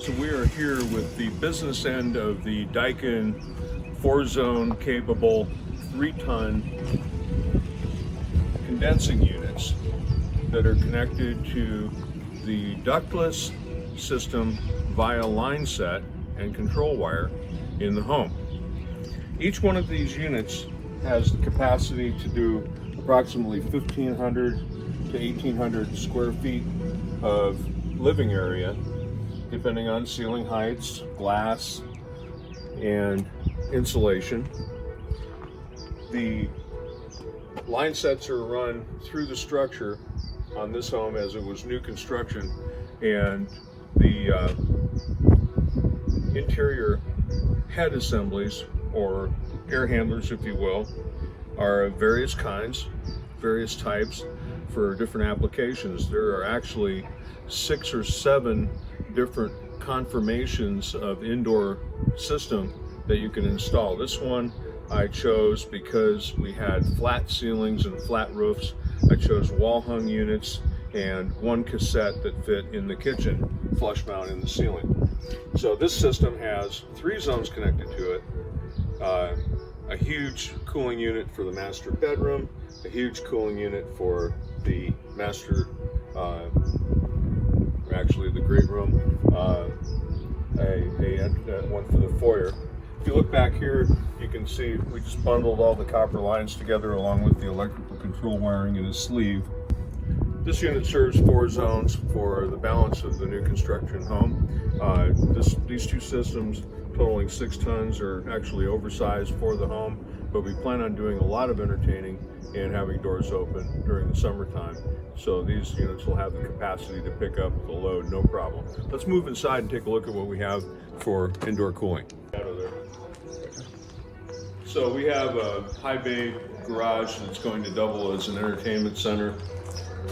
So we are here with the business end of the Daikin 4-zone capable 3-ton condensing units that are connected to the ductless system via line set and control wire in the home. Each one of these units has the capacity to do approximately 1,500 to 1,800 square feet of living area, depending on ceiling heights, glass, and insulation. The line sets are run through the structure on this home as it was new construction, and the interior head assemblies, or air handlers if you will, are of various kinds, various types for different applications. There are actually 6 or 7 different conformations of indoor system that you can install. This one I chose because we had flat ceilings and flat roofs. I chose wall hung units and one cassette that fit in the kitchen, flush mount in the ceiling. So this system has 3 zones connected to it, a huge cooling unit for the master bedroom, a huge cooling unit for the master, actually the great room, one for the foyer. If you look back here, you can see we just bundled all the copper lines together along with the electrical control wiring in a sleeve. This unit serves 4 zones for the balance of the new construction home. These 2 systems totaling 6 tons are actually oversized for the home, but we plan on doing a lot of entertaining and having doors open during the summertime. So these units will have the capacity to pick up the load, no problem. Let's move inside and take a look at what we have for indoor cooling. Out of there. So we have a high bay garage that's going to double as an entertainment center.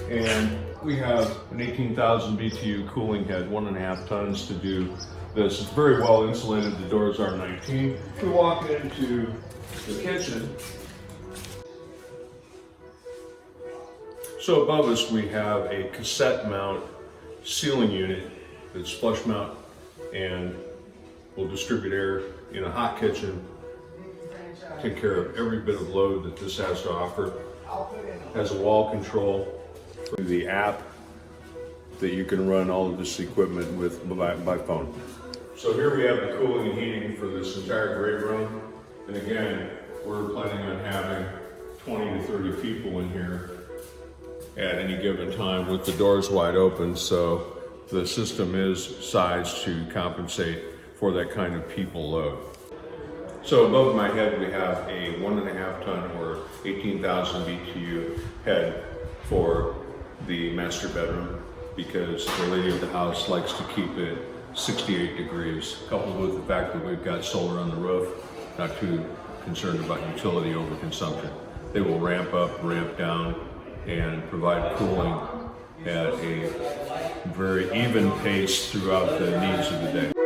And we have an 18,000 BTU cooling head, 1.5 tons to do this. It's very well insulated, the doors are 19. We walk into the kitchen. So above us we have a cassette mount ceiling unit that's flush mount and will distribute air in a hot kitchen, take care of every bit of load that this has to offer. Has a wall control for the app that you can run all of this equipment with by phone. So here we have the cooling and heating for this entire great room. And again, we're planning on having 20 to 30 people in here at any given time with the doors wide open. So the system is sized to compensate for that kind of people load. So above my head we have a 1.5 ton or 18,000 BTU head for the master bedroom, because the lady of the house likes to keep it 68 degrees, coupled with the fact that we've got solar on the roof, not too concerned about utility overconsumption. They will ramp up, ramp down, and provide cooling at a very even pace throughout the needs of the day.